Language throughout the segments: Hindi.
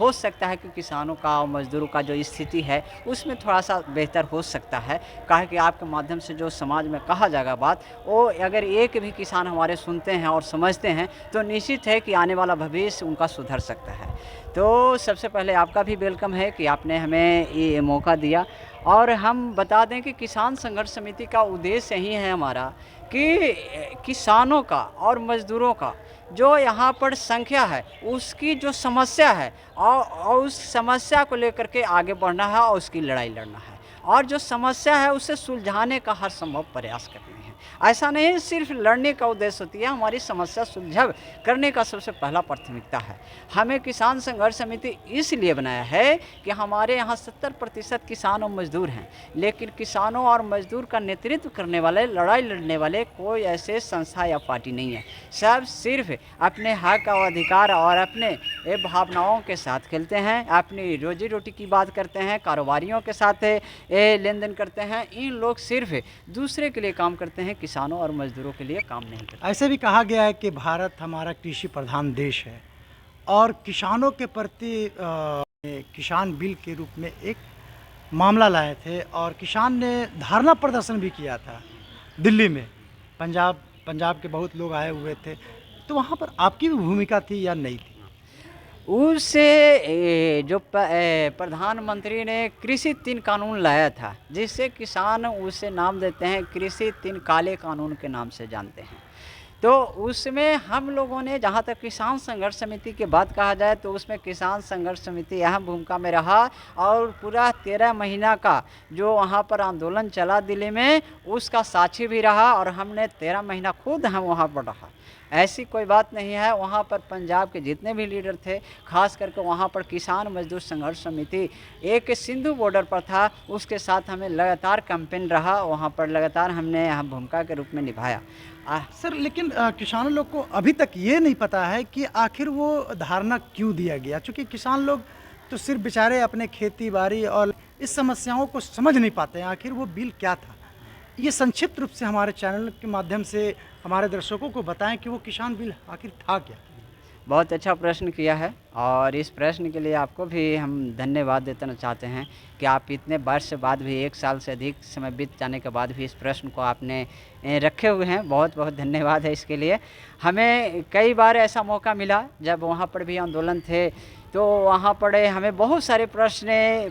हो सकता है कि किसानों का और मज़दूरों का जो स्थिति है उसमें थोड़ा-सा बेहतर हो सकता है। काहे कि आपके माध्यम से जो समाज में कहा जाएगा बात, वो अगर एक भी किसान हमारे सुनते हैं और समझते हैं, तो निश्चित है कि आने वाला भविष्य उनका सुधर सकता है। तो सबसे पहले आपका भी वेलकम है कि आपने हमें ये मौका दिया। और हम बता दें कि किसान संघर्ष समिति का उद्देश्य यही है हमारा कि किसानों का और मज़दूरों का जो यहाँ पर संख्या है, उसकी जो समस्या है और उस समस्या को लेकर के आगे बढ़ना है और उसकी लड़ाई लड़ना है। और जो समस्या है उसे सुलझाने का हर संभव प्रयास करने हैं। ऐसा नहीं सिर्फ लड़ने का उद्देश्य होती है, हमारी समस्या सुलझाव करने का सबसे पहला प्राथमिकता है। हमें किसान संघर्ष समिति इसलिए बनाया है कि हमारे यहाँ 70% किसान और मजदूर हैं, लेकिन किसानों और मजदूर का नेतृत्व करने वाले, लड़ाई लड़ने वाले कोई ऐसे संस्था या पार्टी नहीं है। सब सिर्फ अपने हक और अधिकार और अपने भावनाओं के साथ खेलते हैं, अपनी रोजी रोटी की बात करते हैं, कारोबारियों के साथ लेन देन करते हैं। इन लोग सिर्फ दूसरे के लिए काम करते हैं, किसानों और मजदूरों के लिए काम नहीं करते। ऐसे भी कहा गया है कि भारत हमारा कृषि प्रधान देश है और किसानों के प्रति किसान बिल के रूप में एक मामला लाए थे और किसान ने धरना प्रदर्शन भी किया था दिल्ली में। पंजाब के बहुत लोग आए हुए थे, तो वहाँ पर आपकी भी भूमिका थी या नहीं थी? उस जो प्रधानमंत्री ने कृषि 3 कानून लाया था, जिससे किसान उसे नाम देते हैं कृषि 3 काले कानून के नाम से जानते हैं। तो उसमें हम लोगों ने, जहाँ तक किसान संघर्ष समिति की बात कहा जाए, तो उसमें किसान संघर्ष समिति अहम भूमिका में रहा और पूरा 13 महीना का जो वहाँ पर आंदोलन चला दिल्ली में, उसका साक्षी भी रहा और हमने 13 महीना खुद हम वहाँ पर रहा। ऐसी कोई बात नहीं है। वहाँ पर पंजाब के जितने भी लीडर थे, खास करके वहाँ पर किसान मजदूर संघर्ष समिति एक सिंधु बॉर्डर पर था, उसके साथ हमें लगातार कैंपेन रहा, वहाँ पर लगातार हमने यहाँ भूमिका के रूप में निभाया। सर, लेकिन किसानों लोग को अभी तक ये नहीं पता है कि आखिर वो धारणा क्यों दिया गया, क्योंकि किसान लोग तो सिर्फ बेचारे अपने खेती बाड़ी और इस समस्याओं को समझ नहीं पाते हैं आखिर वो बिल क्या था। ये संक्षिप्त रूप से हमारे चैनल के माध्यम से हमारे दर्शकों को बताएं कि वो किसान बिल आखिर था क्या। बहुत अच्छा प्रश्न किया है और इस प्रश्न के लिए आपको भी हम धन्यवाद देना चाहते हैं कि आप इतने वर्ष बाद भी, 1 साल से अधिक समय बीत जाने के बाद भी इस प्रश्न को आपने रखे हुए हैं। बहुत बहुत धन्यवाद है इसके लिए। हमें कई बार ऐसा मौका मिला जब वहाँ पर भी आंदोलन थे, तो वहाँ पर हमें बहुत सारे प्रश्न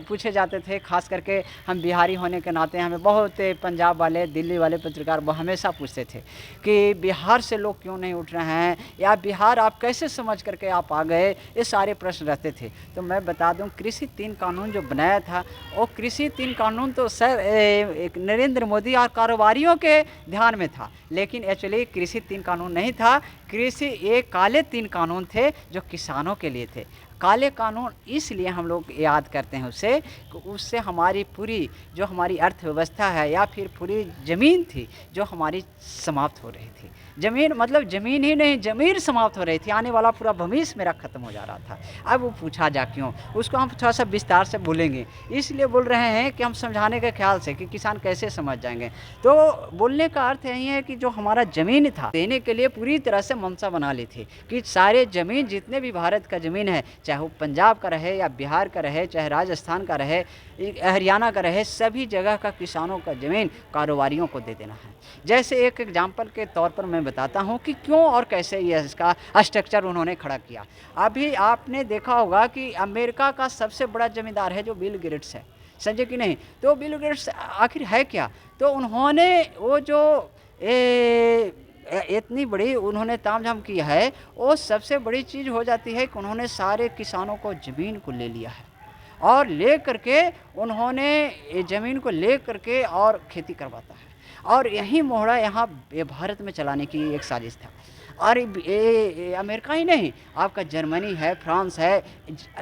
पूछे जाते थे। खास करके हम बिहारी होने के नाते हमें बहुत पंजाब वाले, दिल्ली वाले पत्रकार वो हमेशा पूछते थे कि बिहार से लोग क्यों नहीं उठ रहे हैं, या बिहार आप कैसे समझ करके आप आ गए, ये सारे प्रश्न रहते थे। तो मैं बता दूं, कृषि 3 कानून जो बनाया था, वो कृषि 3 कानून तो सर एक नरेंद्र मोदी और कारोबारियों के ध्यान में था, लेकिन एक्चुअली कृषि 3 कानून नहीं था। कृषि एक काले 3 कानून थे जो किसानों के लिए थे। काले कानून इसलिए हम लोग याद करते हैं उससे कि उससे हमारी पूरी जो हमारी अर्थव्यवस्था है या फिर पूरी ज़मीन थी जो हमारी समाप्त हो रही थी। ज़मीन मतलब ज़मीन ही नहीं, ज़मीर समाप्त हो रही थी, आने वाला पूरा भविष्य मेरा ख़त्म हो जा रहा था। अब वो पूछा जा क्यों, उसको हम थोड़ा सा विस्तार से बोलेंगे, इसलिए बोल रहे हैं कि हम समझाने के ख्याल से कि किसान कैसे समझ जाएंगे। तो बोलने का अर्थ यही है कि जो हमारा ज़मीन था, देने के लिए पूरी तरह से मंशा बना ली थी कि सारे ज़मीन, जितने भी भारत का ज़मीन है, चाहे वो पंजाब का रहे या बिहार का रहे, चाहे राजस्थान का रहे, हरियाणा का रहे, सभी जगह का किसानों का ज़मीन कारोबारियों को दे देना है। जैसे एक एग्जाम्पल के तौर पर मैं बताता हूँ कि क्यों और कैसे ये इसका स्ट्रक्चर उन्होंने खड़ा किया। अभी आपने देखा होगा कि अमेरिका का सबसे बड़ा ज़मींदार है जो बिल गेट्स है, समझे कि नहीं? तो बिल गेट्स आखिर है क्या? तो उन्होंने वो जो इतनी बड़ी उन्होंने तामझाम किया है, वो सबसे बड़ी चीज़ हो जाती है कि उन्होंने सारे किसानों को ज़मीन को ले लिया है और ले करके उन्होंने ज़मीन को ले करके और खेती करवाता है। और यही मोहरा यहाँ भारत में चलाने की एक साजिश था। और ये अमेरिका ही नहीं, आपका जर्मनी है, फ्रांस है,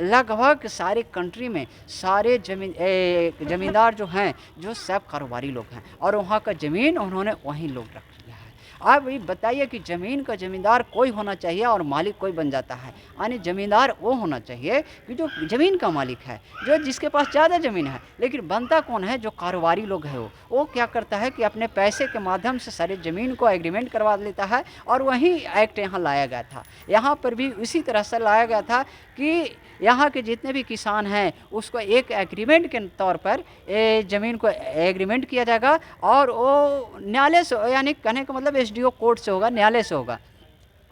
लगभग सारे कंट्री में सारे ज़मींदार जो हैं, जो सब कारोबारी लोग हैं और वहाँ का ज़मीन उन्होंने वहीं लोग रख लिया है। आप ये बताइए कि ज़मीन का ज़मींदार कोई होना चाहिए और मालिक कोई बन जाता है। यानी ज़मींदार वो होना चाहिए कि जो ज़मीन का मालिक है, जो जिसके पास ज़्यादा ज़मीन है। लेकिन बनता कौन है? जो कारोबारी लोग हैं वो क्या करता है कि अपने पैसे के माध्यम से सारी ज़मीन को एग्रीमेंट करवा लेता है और वही एक्ट यहाँ लाया गया था। यहाँ पर भी उसी तरह से लाया गया था कि यहाँ के जितने भी किसान हैं उसको एक एग्रीमेंट के तौर पर ज़मीन को एग्रीमेंट किया जाएगा और वो न्यायालय से, यानी कहने का मतलब एसडीओ कोर्ट से होगा, न्यायालय से होगा।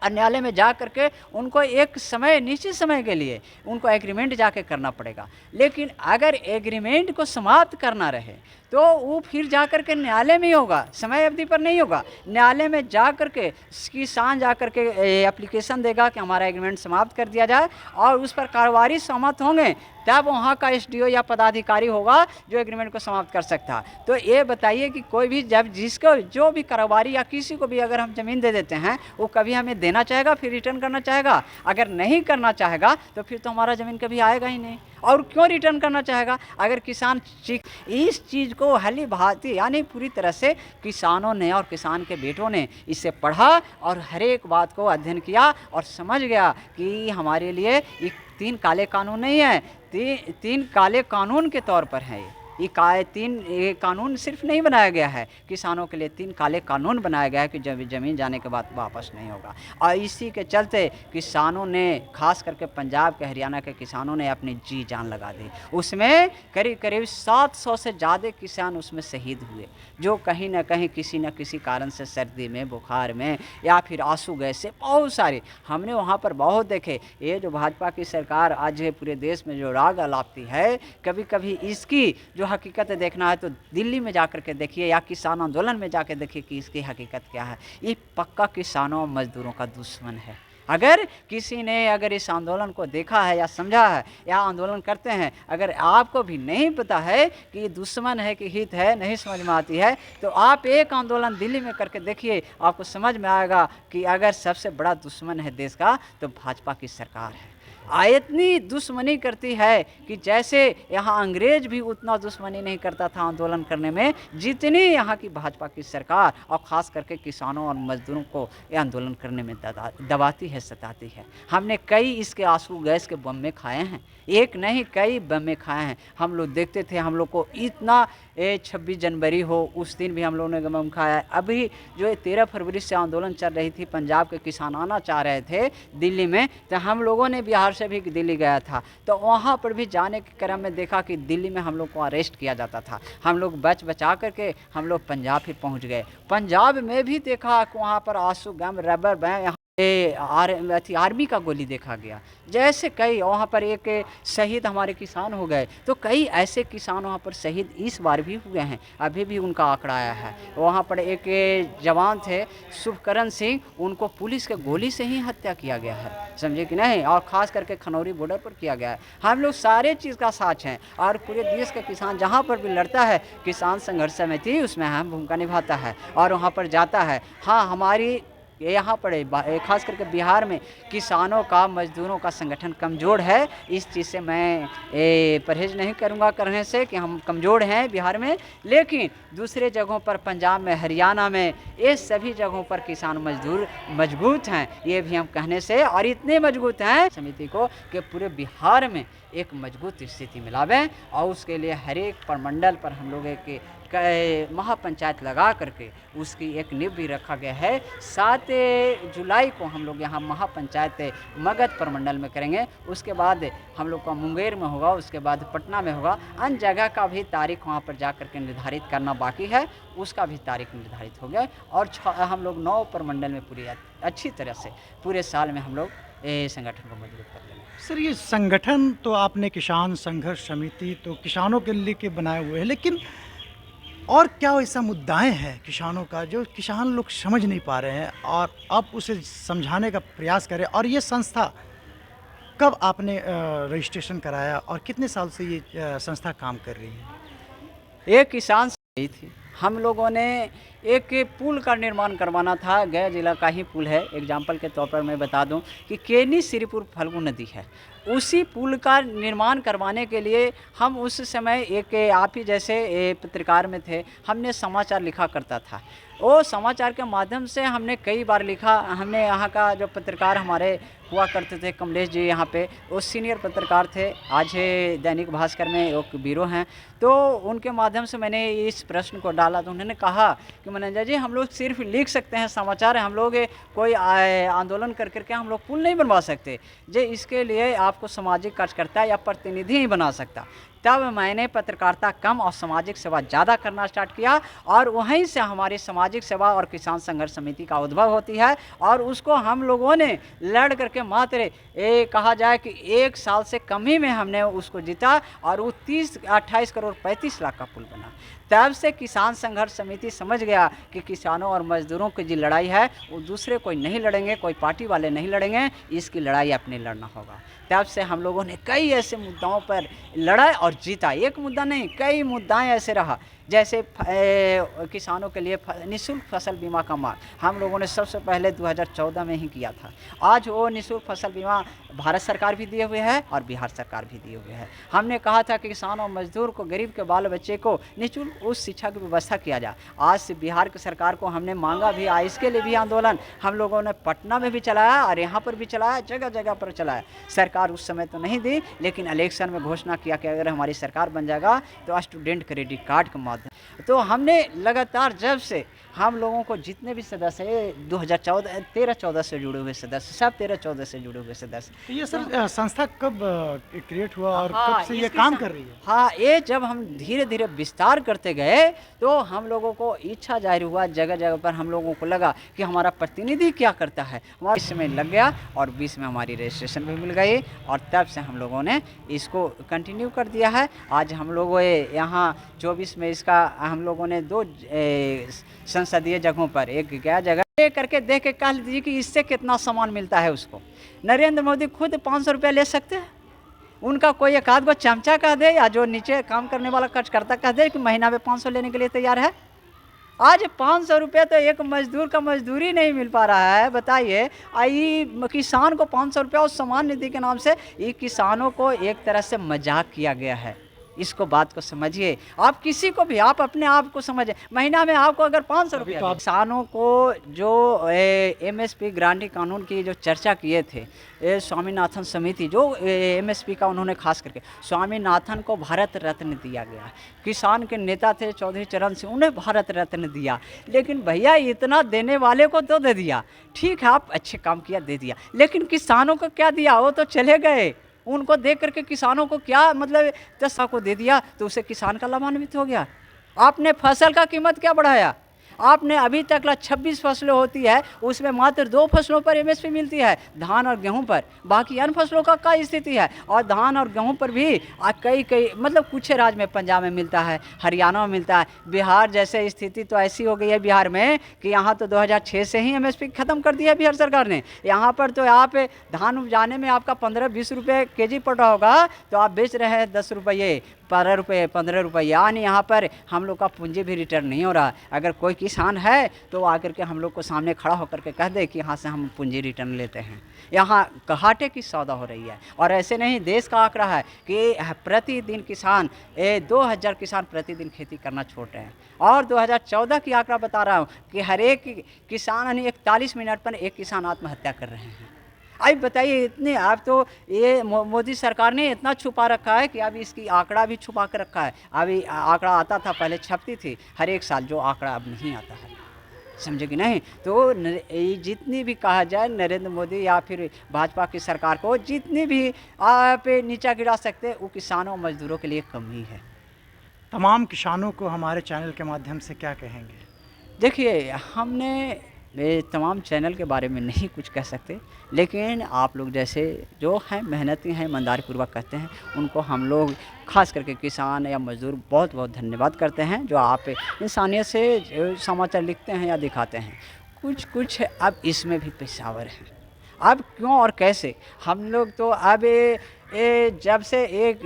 और न्यायालय में जा कर के उनको एक समय, निश्चित समय के लिए उनको एग्रीमेंट जाके करना पड़ेगा। लेकिन अगर एग्रीमेंट को समाप्त करना रहे तो वो फिर जा कर के न्यायालय में ही होगा, समय अवधि पर नहीं होगा। न्यायालय में जा कर के किसान जा कर के एप्लीकेशन देगा कि हमारा एग्रीमेंट समाप्त कर दिया जाए और उस पर कारोबारी सहमत होंगे, तब वहाँ का एसडीओ या पदाधिकारी होगा जो एग्रीमेंट को समाप्त कर सकता है। तो ये बताइए कि कोई भी जब जिसको जो भी कारोबारी या किसी को भी अगर हम ज़मीन दे देते हैं, वो कभी हमें देना चाहेगा, फिर रिटर्न करना चाहेगा? अगर नहीं करना चाहेगा तो फिर तो हमारा ज़मीन कभी आएगा ही नहीं। और क्यों रिटर्न करना चाहेगा? अगर किसान इस चीज़ को हली भांति, यानी पूरी तरह से किसानों ने और किसान के बेटों ने इसे पढ़ा और हर एक बात को अध्ययन किया और समझ गया कि हमारे लिए ये 3 काले कानून नहीं है, 3 काले कानून के तौर पर है। ये कानून सिर्फ नहीं बनाया गया है किसानों के लिए, 3 काले कानून बनाया गया है कि जब ज़मीन जाने के बाद वापस नहीं होगा। और इसी के चलते किसानों ने, खास करके पंजाब के, हरियाणा के किसानों ने अपनी जी जान लगा दी। उसमें करीब करीब 700 से ज़्यादा किसान उसमें शहीद हुए, जो कहीं ना कहीं किसी न किसी कारण से, सर्दी में, बुखार में या फिर आंसू गैस से, बहुत सारे हमने वहाँ पर बहुत देखे। ये जो भाजपा की सरकार आज पूरे देश में जो राग अलापती है, कभी कभी इसकी जो हकीकत देखना है तो दिल्ली में जाकर के देखिए या किसान आंदोलन में जाकर देखिए कि इसकी हकीकत क्या है। ये पक्का किसानों और मजदूरों का दुश्मन है। अगर किसी ने अगर इस आंदोलन को देखा है या समझा है या आंदोलन करते हैं, अगर आपको भी नहीं पता है कि ये दुश्मन है कि हित है, नहीं समझ में आती है, तो आप एक आंदोलन दिल्ली में करके देखिए, आपको समझ में आएगा कि अगर सबसे बड़ा दुश्मन है देश का तो भाजपा की सरकार है। इतनी दुश्मनी करती है कि जैसे यहाँ अंग्रेज भी उतना दुश्मनी नहीं करता था आंदोलन करने में, जितनी यहाँ की भाजपा की सरकार और ख़ास करके किसानों और मजदूरों को ये आंदोलन करने में दबाती है, सताती है। हमने कई इसके आंसू गैस के बम में खाए हैं, एक नहीं कई बम में खाए हैं। हम लोग देखते थे, हम लोग को इतना 26 जनवरी हो उस दिन भी हम लोगों ने बम खाया है। अभी जो 13 फरवरी से आंदोलन चल रही थी, पंजाब के किसान आना चाह रहे थे दिल्ली में, तो हम लोगों ने बिहार से भी दिल्ली गया था, तो वहाँ पर भी जाने के क्रम में देखा कि दिल्ली में हम लोग को अरेस्ट किया जाता था। हम लोग बचा करके हम लोग पंजाब ही पहुँच गए। पंजाब में भी देखा कि वहाँ पर आंसू गम, रबर बैंड, आर्मी का गोली देखा गया। जैसे कई वहाँ पर एक शहीद हमारे किसान हो गए, तो कई ऐसे किसान वहाँ पर शहीद इस बार भी हुए हैं, अभी भी उनका आंकड़ा आया है। वहाँ पर एक जवान थे शुभकरण सिंह, उनको पुलिस के गोली से ही हत्या किया गया है, समझे कि नहीं, और ख़ास करके खनौरी बॉर्डर पर किया गया है। हम लोग सारे चीज़ का साथ हैं और पूरे देश का किसान जहाँ पर भी लड़ता है, किसान संघर्ष समिति उसमें अहम भूमिका निभाता है और वहाँ पर जाता है। हाँ, हमारी यहाँ पर खास करके बिहार में किसानों का, मजदूरों का संगठन कमज़ोर है। इस चीज़ से मैं परहेज़ नहीं करूँगा करने से कि हम कमज़ोर हैं बिहार में, लेकिन दूसरे जगहों पर, पंजाब में, हरियाणा में, ये सभी जगहों पर किसान मजदूर मजबूत हैं, ये भी हम कहने से, और इतने मजबूत हैं समिति को कि पूरे बिहार में एक मजबूत स्थिति मिलावें। और उसके लिए हर एक प्रमंडल पर हम लोग एक महापंचायत लगा करके उसकी एक नींव भी रखा गया है। 7 जुलाई को हम लोग यहाँ महापंचायत मगध प्रमंडल में करेंगे, उसके बाद हम लोग का मुंगेर में होगा, उसके बाद पटना में होगा। अन्य जगह का भी तारीख वहाँ पर जा करके निर्धारित करना बाकी है, उसका भी तारीख निर्धारित हो गया। और हम लोग 9 प्रमंडल में पूरी अच्छी तरह से पूरे साल में हम लोग संगठन को मजबूत कर लेंगे। सर, ये संगठन तो आपने किसान संघर्ष समिति तो किसानों के लिए के बनाए हुए हैं, लेकिन और क्या ऐसा मुद्दाएं हैं किसानों का जो किसान लोग समझ नहीं पा रहे हैं और आप उसे समझाने का प्रयास करें? और ये संस्था कब आपने रजिस्ट्रेशन कराया और कितने साल से ये संस्था काम कर रही है? ये किसान थी, हम लोगों ने एक पुल का निर्माण करवाना था। गया जिला का ही पुल है। एग्जाम्पल के तौर पर मैं बता दूं कि केनी श्रीपुर फल्गु नदी है, उसी पुल का निर्माण करवाने के लिए हम उस समय एक आप ही जैसे पत्रकार में थे, हमने समाचार लिखा करता था। वो समाचार के माध्यम से हमने कई बार लिखा। हमने यहाँ का जो पत्रकार हमारे हुआ करते थे कमलेश जी, यहाँ पे वो सीनियर पत्रकार थे, आज दैनिक भास्कर में एक ब्यूरो हैं, तो उनके माध्यम से मैंने इस प्रश्न को डाला। तो उन्होंने कहा कि मैनेजर जी हम लोग सिर्फ लिख सकते हैं समाचार, हम लोग कोई आंदोलन कर करके हम लोग पुल नहीं बनवा सकते जी, इसके लिए आपको सामाजिक कार्यकर्ता या प्रतिनिधि ही बना सकता। तब मैंने पत्रकारिता कम और सामाजिक सेवा ज़्यादा करना स्टार्ट किया, और वहीं से हमारी सामाजिक सेवा और किसान संघर्ष समिति का उद्भव होती है, और उसको हम लोगों ने लड़ करके मात्र कहा जाए कि 1 साल से कम ही में हमने उसको जीता, और वो 28 करोड़ 35 लाख का पुल बना। तब से किसान संघर्ष समिति समझ गया कि किसानों और मजदूरों की जो लड़ाई है वो दूसरे कोई नहीं लड़ेंगे, कोई पार्टी वाले नहीं लड़ेंगे, इसकी लड़ाई अपने लड़ना होगा। तब से हम लोगों ने कई ऐसे मुद्दाओं पर लड़ा और जीता। एक मुद्दा नहीं, कई मुद्दाएं ऐसे रहा, जैसे किसानों के लिए निःशुल्क फसल बीमा का मांग हम लोगों ने सबसे पहले 2014 में ही किया था। आज वो निःशुल्क फसल बीमा भारत सरकार भी दिए हुए है और बिहार सरकार भी दिए हुए है। हमने कहा था कि किसान और मजदूर को, गरीब के बाल बच्चे को निःशुल्क उस शिक्षा की व्यवस्था किया जाए। आज से बिहार की सरकार को हमने मांगा भी, इसके लिए भी आंदोलन हम लोगों ने पटना में भी चलाया और यहाँ पर भी चलाया, जगह जगह पर चलाया। सरकार उस समय तो नहीं दी, लेकिन इलेक्शन में घोषणा किया कि अगर हमारी सरकार बन जाएगा तो स्टूडेंट क्रेडिट कार्ड के माध्यम। तो हमने लगातार, जब से हम लोगों को जितने भी सदस्य 13-14 से जुड़े हुए सदस्य, सब 13-14 से जुड़े हुए सदस्य। तो ये सर संस्था कब क्रिएट हुआ और हाँ, कब से ये काम कर रही है? हाँ, ये जब हम धीरे धीरे विस्तार करते गए तो हम लोगों को इच्छा जाहिर हुआ, जगह जगह पर हम लोगों को लगा कि हमारा प्रतिनिधि क्या करता है। हमारा इसमें लग गया और 20 में हमारी रजिस्ट्रेशन भी मिल गई, और तब से हम लोगों ने इसको कंटिन्यू कर दिया है। आज हम लोग यहाँ 24 में इसका हम लोगों ने 2 संसदीय जगहों पर, एक गया जगह करके देख के कह दीजिए कि इससे कितना सामान मिलता है उसको। नरेंद्र मोदी खुद 500 रुपया ले सकते हैं, उनका कोई एक आध को चमचा कह दे या जो नीचे काम करने वाला खर्च करता कह दे कि महीना में 500 लेने के लिए तैयार है। आज 500 रुपये तो एक मजदूर का मजदूरी नहीं मिल पा रहा है। बताइए, आई किसान को 500 रुपया उस सम्मान निधि के नाम से, ये किसानों को एक तरह से मजाक किया गया है। इसको बात को समझिए, आप किसी को भी, आप अपने आप को समझिए। महीना में आपको अगर 500 रुपया, किसानों को जो MSP गारंटी कानून की जो चर्चा किए थे स्वामीनाथन समिति, जो MSP का उन्होंने खास करके, स्वामीनाथन को भारत रत्न दिया गया। किसान के नेता थे चौधरी चरण सिंह, उन्हें भारत रत्न दिया। लेकिन भैया इतना देने वाले को तो दे दिया, ठीक है आप अच्छे काम किया, दे दिया, लेकिन किसानों को क्या दिया? वो तो चले गए। उनको देख करके किसानों को क्या मतलब, 10 को दे दिया तो उसे किसान का लाभान्वित हो गया। आपने फसल का कीमत क्या बढ़ाया? आपने अभी तक 26 फसलें होती है, उसमें मात्र 2 फसलों पर MSP मिलती है, धान और गेहूं पर। बाकी अन्य फसलों का क्या स्थिति है? और धान और गेहूं पर भी कई मतलब कुछ राज्य में, पंजाब में मिलता है, हरियाणा में मिलता है। बिहार जैसे स्थिति तो ऐसी हो गई है बिहार में कि यहाँ तो 2006 से ही MSP ख़त्म कर दिया बिहार सरकार ने। यहाँ पर तो आप धान उपजाने में आपका 15-20 रुपये kg पड़ रहा होगा, तो आप बेच रहे हैं 10 रुपये, 12 रुपये, 15 रुपये। यानी यहाँ पर हम लोग का पूंजी भी रिटर्न नहीं हो रहा। अगर कोई किसान है तो आकर के हम लोग को सामने खड़ा होकर के कह दे कि यहाँ से हम पूंजी रिटर्न लेते हैं। यहाँ घाटे की सौदा हो रही है। और ऐसे नहीं, देश का आंकड़ा है कि प्रतिदिन किसान 2000 किसान प्रतिदिन खेती करना छोड़ रहे हैं। और 2014 की आंकड़ा बता रहा हूँ कि हर एक किसान यानी 41 मिनट पर एक किसान आत्महत्या कर रहे हैं। अब बताइए, इतने आप तो ये मोदी सरकार ने इतना छुपा रखा है कि अब इसकी आंकड़ा भी छुपा कर रखा है। अभी आंकड़ा आता था, पहले छपती थी हर एक साल, जो आंकड़ा अब नहीं आता है, समझे कि नहीं? तो जितनी भी कहा जाए नरेंद्र मोदी या फिर भाजपा की सरकार को जितनी भी आप नीचा गिरा सकते, वो किसानों और मजदूरों के लिए कम ही है। तमाम किसानों को हमारे चैनल के माध्यम से क्या कहेंगे? देखिए, हमने तमाम चैनल के बारे में नहीं कुछ कह सकते, लेकिन आप लोग जैसे जो हैं मेहनती हैं, ईमानदारी पूर्वक करते हैं, उनको हम लोग खास करके किसान या मजदूर बहुत बहुत धन्यवाद करते हैं, जो आप इंसानियत से समाचार लिखते हैं या दिखाते हैं। कुछ अब इसमें भी पेशावर हैं। अब क्यों और कैसे हम लोग तो अब ये जब से एक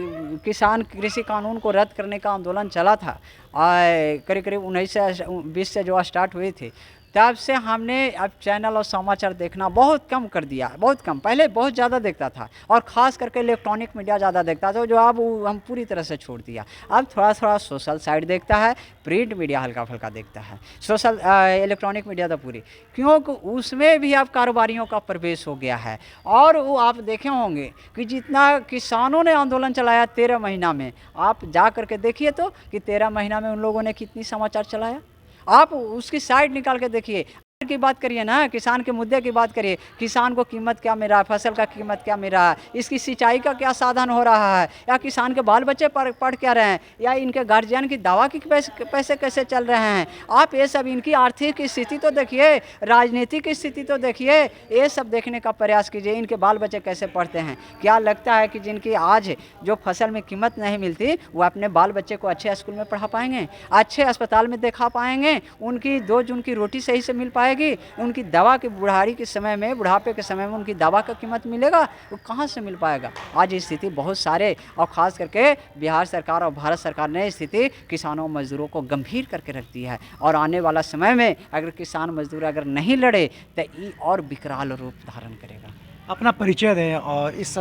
किसान कृषि कानून को रद्द करने का आंदोलन चला था, करीब करीब 19 से 20 से जो स्टार्ट हुई थी, तब से हमने अब चैनल और समाचार देखना बहुत कम कर दिया, बहुत कम। पहले बहुत ज़्यादा देखता था और ख़ास करके इलेक्ट्रॉनिक मीडिया ज़्यादा देखता था, जो अब हम पूरी तरह से छोड़ दिया। अब थोड़ा थोड़ा सोशल साइट देखता है, प्रिंट मीडिया हल्का फुल्का देखता है, सोशल इलेक्ट्रॉनिक मीडिया तो पूरी, क्योंकि उसमें भी अब कारोबारियों का प्रवेश हो गया है। और वो आप देखे होंगे कि जितना किसानों ने आंदोलन चलाया 13 महीना में, आप जा करके देखिए तो कि 13 महीना में उन लोगों ने कितनी समाचार चलाया। आप उसकी साइड निकाल के देखिए की बात करिए ना, किसान के मुद्दे की बात करिए, किसान को कीमत क्या मिल रहा है, फसल का कीमत क्या मिल रहा है, इसकी सिंचाई का क्या साधन हो रहा है, या किसान के बाल बच्चे पढ़ क्या रहे हैं, या इनके गार्जियन की दवा की पैसे कैसे चल रहे हैं। आप ये सब इनकी आर्थिक स्थिति तो देखिए, राजनीतिक स्थिति तो देखिए, ये सब देखने का प्रयास कीजिए। इनके बाल बच्चे कैसे पढ़ते हैं। क्या लगता है कि जिनकी आज जो फसल में कीमत नहीं मिलती, वो अपने बाल बच्चे को अच्छे स्कूल में पढ़ा पाएंगे, अच्छे अस्पताल में दिखा पाएंगे, उनकी 2 जून की रोटी सही से मिल पाएगी, उनकी दवा की बुढ़ारी के समय में, बुढ़ापे के समय में उनकी दवा का कीमत मिलेगा, वो कहाँ से मिल पाएगा। आज स्थिति बहुत सारे, और ख़ास करके बिहार सरकार और भारत सरकार ने स्थिति किसानों मजदूरों को गंभीर करके रख दी है। और आने वाला समय में अगर किसान मजदूर अगर नहीं लड़े तो ये और विकराल रूप धारण करेगा। अपना परिचय दें और इस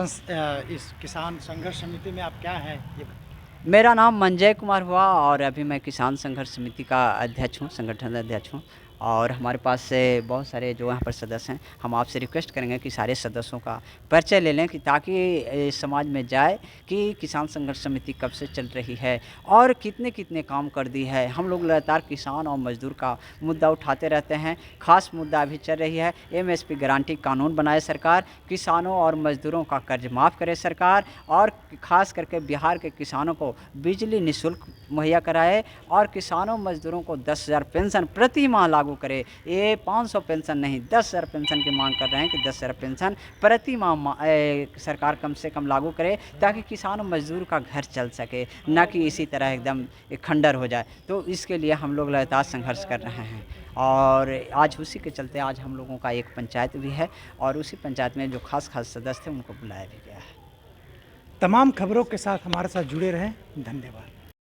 किसान संघर्ष समिति में आप क्या हैं ये बताएं। मेरा नाम मंजय कुमार हुआ और अभी मैं किसान संघर्ष समिति का अध्यक्ष हूँ, संगठन अध्यक्ष हूँ। और हमारे पास से बहुत सारे जो यहाँ पर सदस्य हैं, हम आपसे रिक्वेस्ट करेंगे कि सारे सदस्यों का परिचय ले लें, कि ताकि समाज में जाए कि किसान संघर्ष समिति कब से चल रही है और कितने कितने काम कर दी है। हम लोग लगातार किसान और मजदूर का मुद्दा उठाते रहते हैं। खास मुद्दा अभी चल रही है MSP गारंटी कानून बनाए सरकार, किसानों और मजदूरों का कर्ज माफ़ करे सरकार, और ख़ास करके बिहार के किसानों को बिजली निःशुल्क मुहैया कराए, और किसानों मजदूरों को 10,000 पेंशन प्रति माह लागू करे। ये 500 पेंशन नहीं, 10,000 पेंशन की मांग कर रहे हैं कि 10,000 पेंशन प्रति माह सरकार कम से कम लागू करे, ताकि किसान और मजदूर का घर चल सके, न कि इसी तरह एकदम खंडर हो जाए। तो इसके लिए हम लोग लगातार संघर्ष कर रहे हैं। और आज उसी के चलते आज हम लोगों का एक पंचायत भी है, और उसी पंचायत में जो खास सदस्य थे उनको बुलाया भी गया है। तमाम खबरों के साथ हमारे साथ जुड़े रहें। धन्यवाद।